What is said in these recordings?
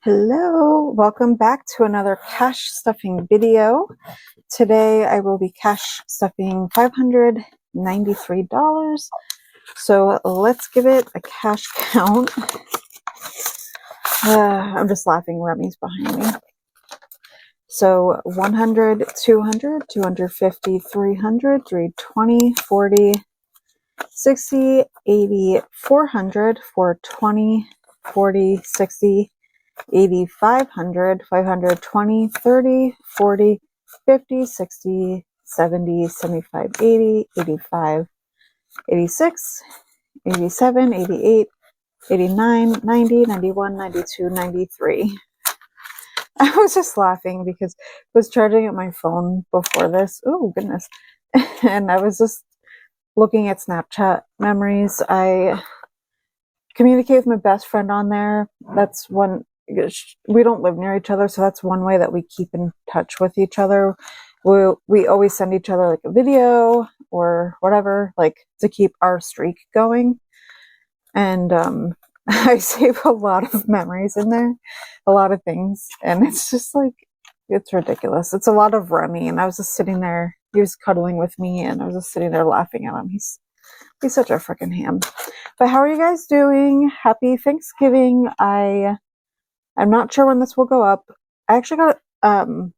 Hello, welcome back to another cash stuffing video. Today I will be cash stuffing $593. So let's give it a cash count. I'm just laughing, Remy's behind me. So 100, 200, 250, 300, 320, 40, 60, 80, 400, 420, 40, 60, 80, 500, 520, 30, 40, 50, 60, 70, 75, 80, 85, 86, 87, 88, 89, 90, 91, 92, 93. I was just laughing because I was charging at my phone before this. Oh, goodness. And I was just looking at Snapchat memories. I communicate with my best friend on there. That's one. We don't live near each other, so that's one way that we keep in touch with each other. We always send each other like a video or whatever, like to keep our streak going. And I save a lot of memories in there, a lot of things, and it's just like, it's ridiculous. It's a lot of Remy, and I was just sitting there. He was cuddling with me, and I was just sitting there laughing at him. He's such a freaking ham. But how are you guys doing? Happy Thanksgiving. I'm not sure when this will go up. I actually got, what am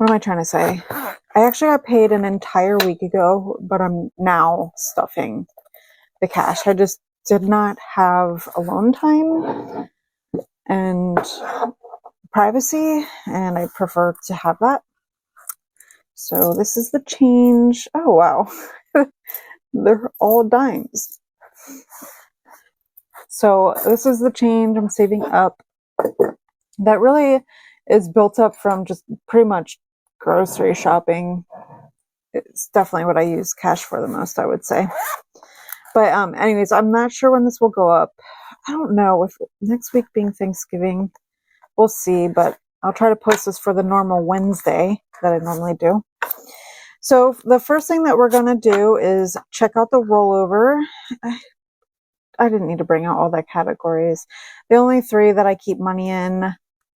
I trying to say? I actually got paid an entire week ago, but I'm now stuffing the cash. I just did not have alone time and privacy, and I prefer to have that. So this is the change. Oh, wow. They're all dimes. So this is the change I'm saving up. That really is built up from just pretty much grocery shopping. It's definitely what I use cash for the most, I would say. But anyways, I'm not sure when this will go up. I don't know, with next week being Thanksgiving. We'll see, but I'll try to post this for the normal Wednesday that I normally do. So the first thing that we're going to do is check out the rollover. I didn't need to bring out all the categories. The only three that I keep money in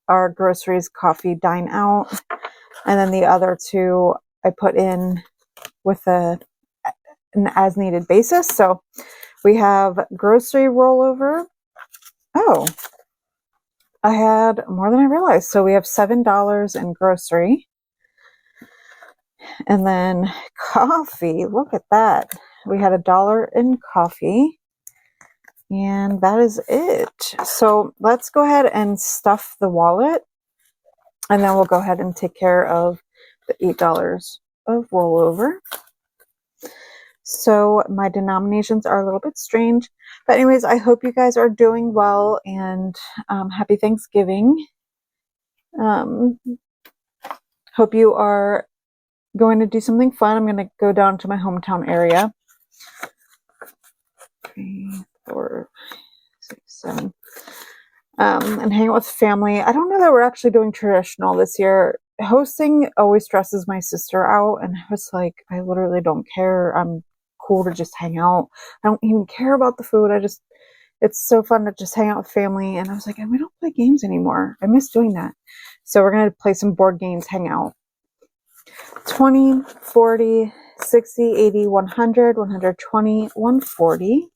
are groceries, coffee, dine out. And then the other two I put in with an as needed basis. So we have grocery rollover. Oh, I had more than I realized. So we have $7 in grocery. And then coffee, look at that. We had $1 in coffee. And that is it. So let's go ahead and stuff the wallet. And then we'll go ahead and take care of the $8 of rollover. So my denominations are a little bit strange. But anyways, I hope you guys are doing well, and happy Thanksgiving. Hope you are going to do something fun. I'm going to go down to my hometown area. 3, 4, 6, 7. And hang out with family. I don't know that we're actually doing traditional this year. Hosting always stresses my sister out, and I was like, I literally don't care. I'm cool to just hang out. I don't even care about the food. It's so fun to just hang out with family. And I was like, and we don't play games anymore. I miss doing that. So we're going to play some board games, hang out. 20, 40, 60, 80, 100, 120, 140.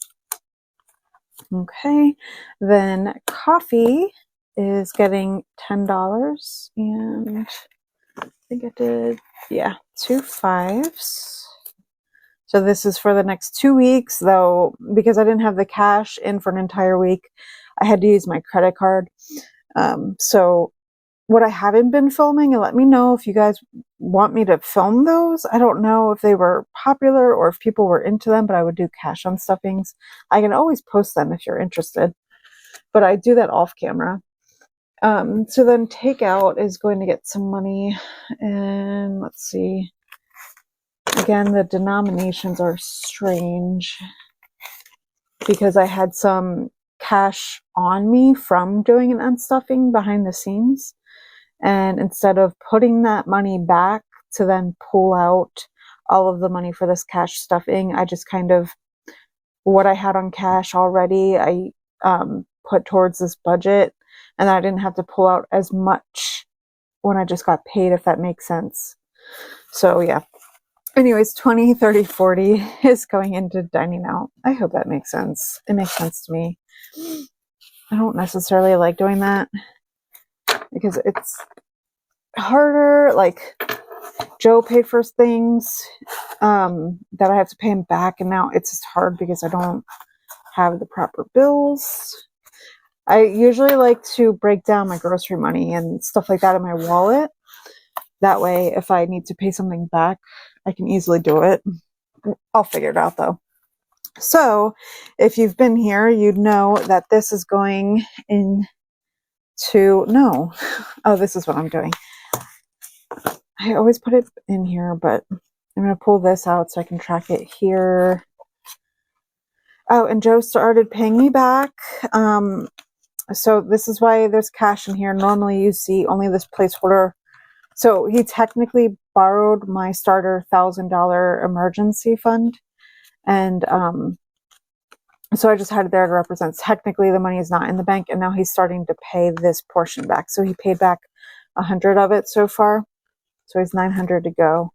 Okay, then coffee is getting $10, and I think I did, yeah, 2 5s. So this is for the next 2 weeks, though, because I didn't have the cash in for an entire week, I had to use my credit card. So what I haven't been filming, and let me know if you guys want me to film those. I don't know if they were popular or if people were into them, but I would do cash on stuffings. I can always post them if you're interested, but I do that off camera. So then takeout is going to get some money, and let's see. Again, the denominations are strange because I had some cash on me from doing an unstuffing behind the scenes. And instead of putting that money back to then pull out all of the money for this cash stuffing, I just kind of, what I had on cash already, I put towards this budget, and I didn't have to pull out as much when I just got paid, if that makes sense. So yeah. Anyways, 20, 30, 40 is going into dining out. I hope that makes sense. It makes sense to me. I don't necessarily like doing that because it's harder. Like, Joe paid for things that I have to pay him back, and now it's just hard because I don't have the proper bills. I usually like to break down my grocery money and stuff like that in my wallet. That way, if I need to pay something back, I can easily do it. I'll figure it out though. So if you've been here, you'd know that this is going into, no. Oh, this is what I'm doing. I always put it in here, but I'm going to pull this out so I can track it here. Oh, and Joe started paying me back. So this is why there's cash in here. Normally you see only this placeholder. So he technically borrowed my starter $1,000 emergency fund. And so I just had it there to represent. Technically the money is not in the bank, and now he's starting to pay this portion back. So he paid back 100 of it so far. So he's 900 to go.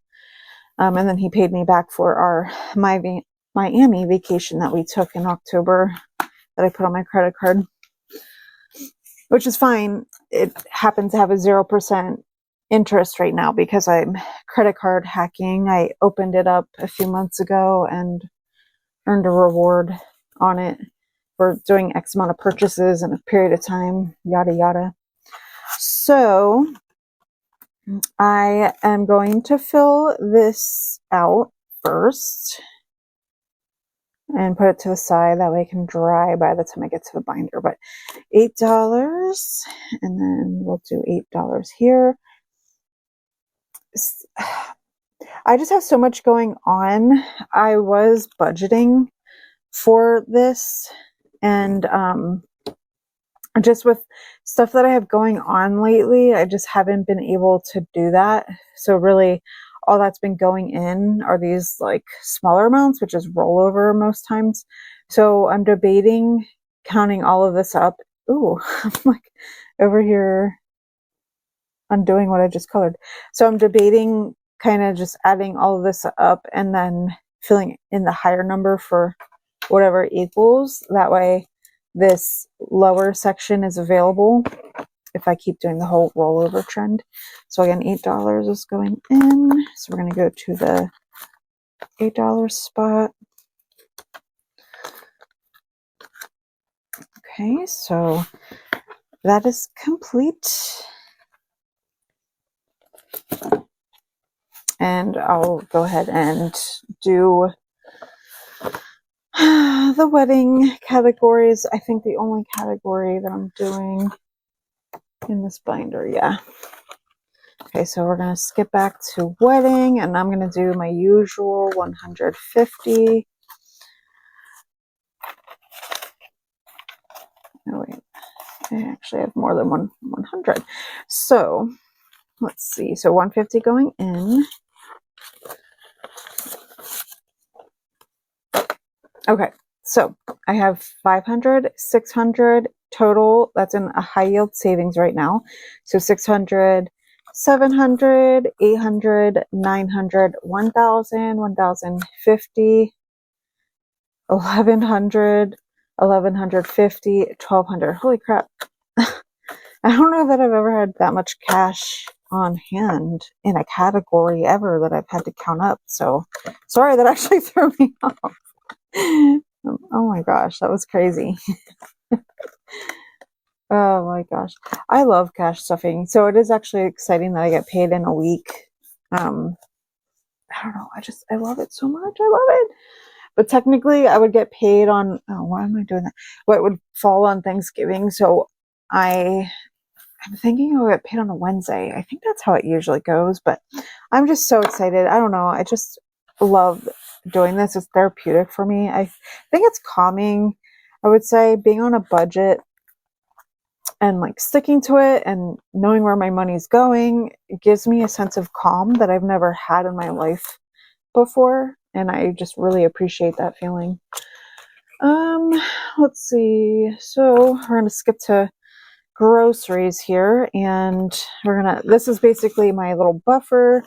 And then he paid me back for our Miami vacation that we took in October that I put on my credit card, which is fine. It happens to have a 0% interest right now because I'm credit card hacking. I opened it up a few months ago and earned a reward on it for doing X amount of purchases in a period of time, yada, yada. So I am going to fill this out first and put it to the side. That way it can dry by the time I get to the binder. But $8, and then we'll do $8 here. I just have so much going on. I was budgeting for this, and just with stuff that I have going on lately, I just haven't been able to do that. So really all that's been going in are these like smaller amounts, which is rollover most times. So I'm debating counting all of this up. Ooh, I'm like over here undoing what I just colored. So I'm debating kind of just adding all of this up and then filling in the higher number for whatever equals. That way this lower section is available if I keep doing the whole rollover trend. So again, $8 is going in. So we're going to go to the $8 spot. Okay, so that is complete. And I'll go ahead and do the wedding categories. I think the only category that I'm doing in this binder, yeah. Okay, so we're going to skip back to wedding, and I'm going to do my usual 150. Oh wait, I actually have more than 100. So let's see. So 150 going in. Okay, so I have 500, 600 total. That's in a high yield savings right now. So 600, 700, 800, 900, 1,000, 1,050, 1,100, 1,150, 1,200. Holy crap. I don't know that I've ever had that much cash on hand in a category ever that I've had to count up. So sorry, that actually threw me off. Oh my gosh, that was crazy. Oh my gosh. I love cash stuffing. So it is actually exciting that I get paid in a week. I don't know. I love it so much. I love it. But technically I would get paid on, oh, why am I doing that? Well, it would fall on Thanksgiving. So I'm thinking I would get paid on a Wednesday. I think that's how it usually goes, but I'm just so excited. I don't know. I just love doing this. It's therapeutic for me. I think it's calming. I would say being on a budget and like sticking to it and knowing where my money's going, it gives me a sense of calm that I've never had in my life before. And I just really appreciate that feeling. Let's see. So we're going to skip to groceries here, and this is basically my little buffer.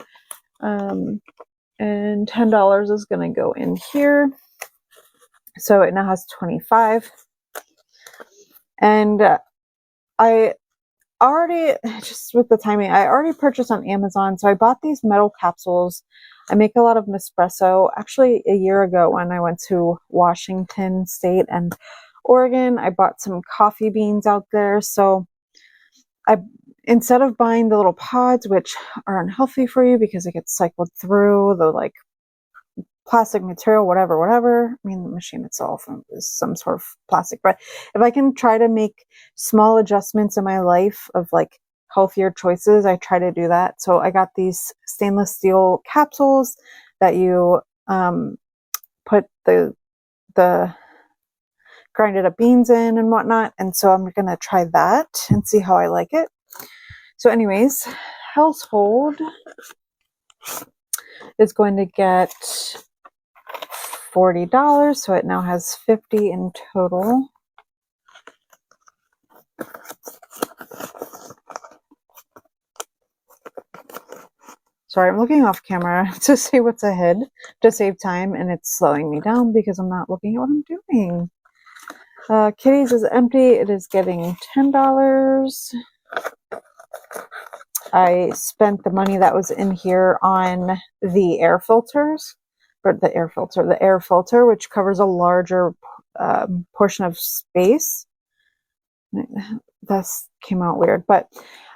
And $10 is going to go in here. So it now has 25. And I already, just with the timing, I already purchased on Amazon. So I bought these metal capsules. I make a lot of Nespresso. Actually, a year ago when I went to Washington State and Oregon, I bought some coffee beans out there. So instead of buying the little pods, which are unhealthy for you because it gets cycled through the like plastic material, whatever. I mean, the machine itself is some sort of plastic, but if I can try to make small adjustments in my life of like healthier choices, I try to do that. So I got these stainless steel capsules that you put the grinded up beans in and whatnot. And so I'm going to try that and see how I like it. So anyways, household is going to get $40, so it now has 50 in total. Sorry, I'm looking off camera to see what's ahead to save time, and it's slowing me down because I'm not looking at what I'm doing. Kitty's is empty. It is getting $10. I spent the money that was in here on the air filters. The air filter, which covers a larger portion of space. That came out weird, but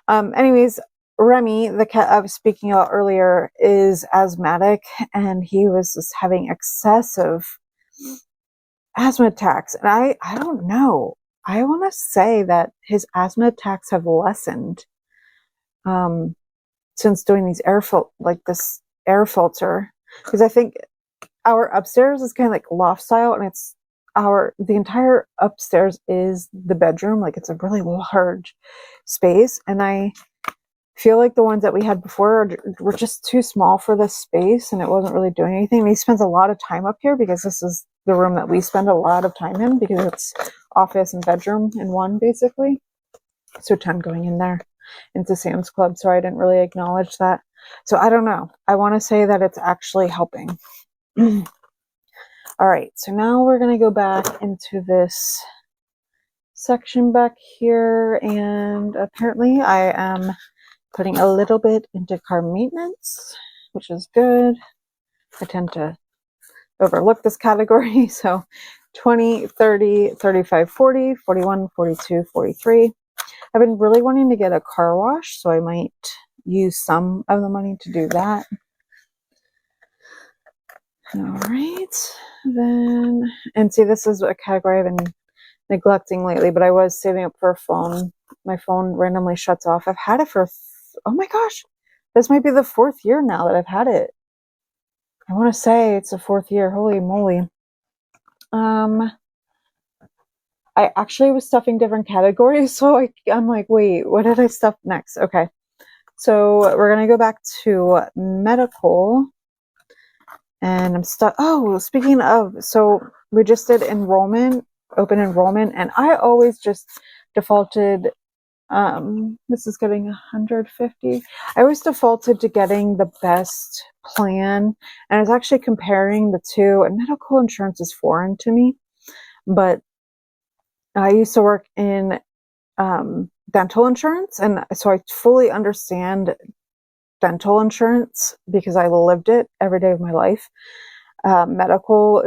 anyways, Remy, the cat I was speaking about earlier, is asthmatic, and he was just having excessive asthma attacks. And I don't know. I want to say that his asthma attacks have lessened since doing these this air filter, because I think our upstairs is kind of like loft style, and the entire upstairs is the bedroom. Like, it's a really large space, and I feel like the ones that we had before were just too small for this space, and it wasn't really doing anything. And he spends a lot of time up here because this is the room that we spend a lot of time in, because it's office and bedroom in one, basically. So 10 going in there into Sam's Club, so I didn't really acknowledge that. So I don't know. I want to say that it's actually helping. All right, so now we're going to go back into this section back here, and apparently I am putting a little bit into car maintenance, which is good. I tend to overlook this category. So 20, 30, 35, 40, 41, 42, 43. I've been really wanting to get a car wash, so I might use some of the money to do that. All right, then, and see, this is a category I've been neglecting lately, but I was saving up for a phone. My phone randomly shuts off. I've had it for, oh my gosh, this might be the 4th year now that I've had it. I want to say it's the 4th year. Holy moly. I actually was stuffing different categories, so I'm like, wait, what did I stuff next? Okay, so we're going to go back to medical. And I'm stuck. Oh, speaking of, so we just did open enrollment, and I always just defaulted, this is getting 150. I always defaulted to getting the best plan, and I was actually comparing the two, and medical insurance is foreign to me, but I used to work in dental insurance, and so I fully understand dental insurance because I lived it every day of my life. Medical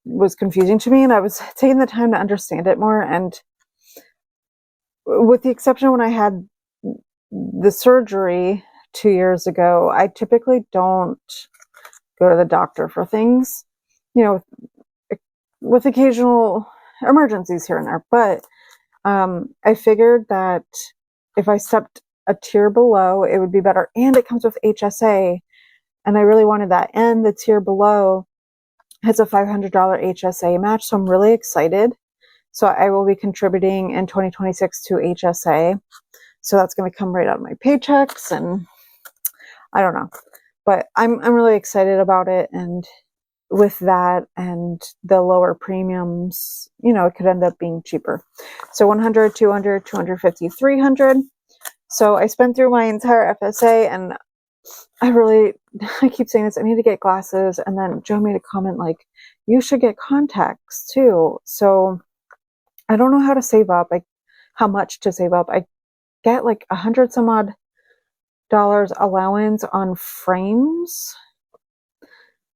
was confusing to me, and I was taking the time to understand it more. And with the exception of when I had the surgery 2 years ago, I typically don't go to the doctor for things, with occasional emergencies here and there. But I figured that if I stepped a tier below, it would be better, and it comes with HSA, and I really wanted that. And the tier below has a $500 HSA match, so I'm really excited. So I will be contributing in 2026 to HSA, so that's going to come right out of my paychecks, and I don't know, but I'm really excited about it. And with that and the lower premiums, you know, it could end up being cheaper. So 100, 200, 250, 300. So I spent through my entire FSA, and I keep saying this, I need to get glasses. And then Joe made a comment like, you should get contacts too. So I don't know how to save up, like how much to save up. I get like $100 some odd allowance on frames.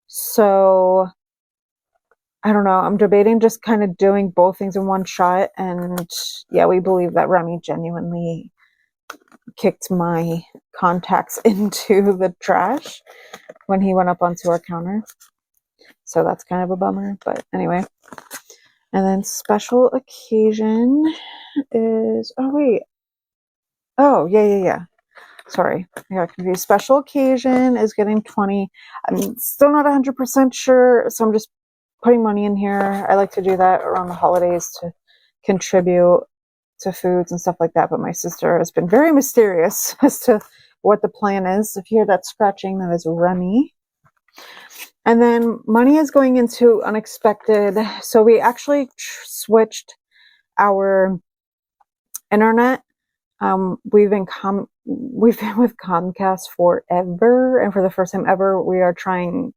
So I don't know. I'm debating just kind of doing both things in one shot. And yeah, we believe that Remy genuinely kicked my contacts into the trash when he went up onto our counter. So that's kind of a bummer. But anyway. And then special occasion is, oh wait. Oh, yeah. Sorry, I got confused. Special occasion is getting 20. I'm still not 100% sure, so I'm just putting money in here. I like to do that around the holidays to contribute to foods and stuff like that, but my sister has been very mysterious as to what the plan is. If you hear that scratching, that is Remy. And then money is going into unexpected. So we actually switched our internet. We've been with Comcast forever, and for the first time ever, we are trying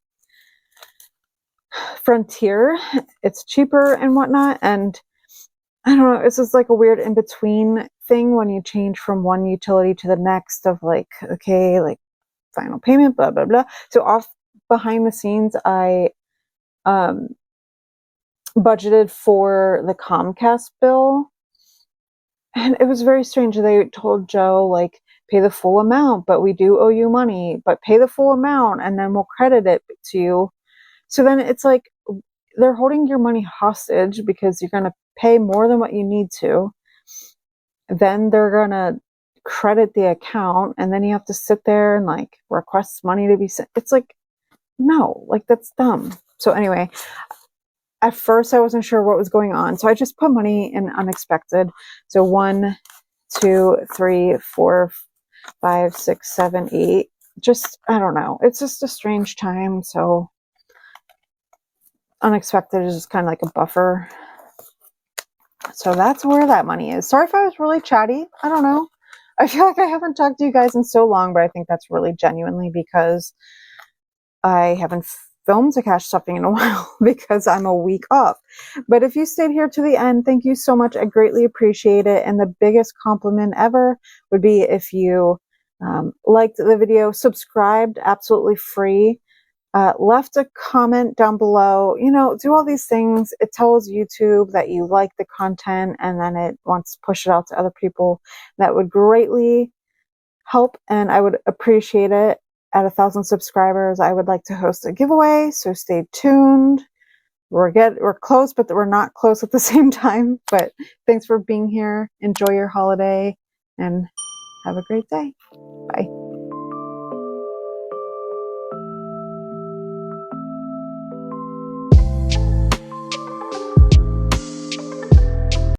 Frontier. It's cheaper and whatnot, and I don't know, it's just like a weird in-between thing when you change from one utility to the next of like, okay, like final payment, blah, blah, blah. So off behind the scenes, I budgeted for the Comcast bill. And it was very strange. They told Joe, like, pay the full amount, but we do owe you money, but pay the full amount and then we'll credit it to you. So then it's like they're holding your money hostage because you're going to pay more than what you need to. Then they're going to credit the account, and then you have to sit there and like request money to be sent. It's like, no, like that's dumb. So anyway, at first I wasn't sure what was going on, so I just put money in unexpected. So 1, 2, 3, 4, 5, 6, 7, 8. Just, I don't know. It's just a strange time, so unexpected is just kind of like a buffer. So that's where that money is. Sorry if I was really chatty. I don't know. I feel like I haven't talked to you guys in so long, but I think that's really genuinely because I haven't filmed to cash stuffing in a while because I'm a week off. But if you stayed here to the end, thank you so much. I greatly appreciate it. And the biggest compliment ever would be if you liked the video, subscribed, absolutely free, left a comment down below, you know, do all these things. It tells YouTube that you like the content, and then it wants to push it out to other people. That would greatly help, and I would appreciate it. At 1,000 subscribers, I would like to host a giveaway, so stay tuned. We're close, but we're not close at the same time. But thanks for being here. Enjoy your holiday, and have a great day.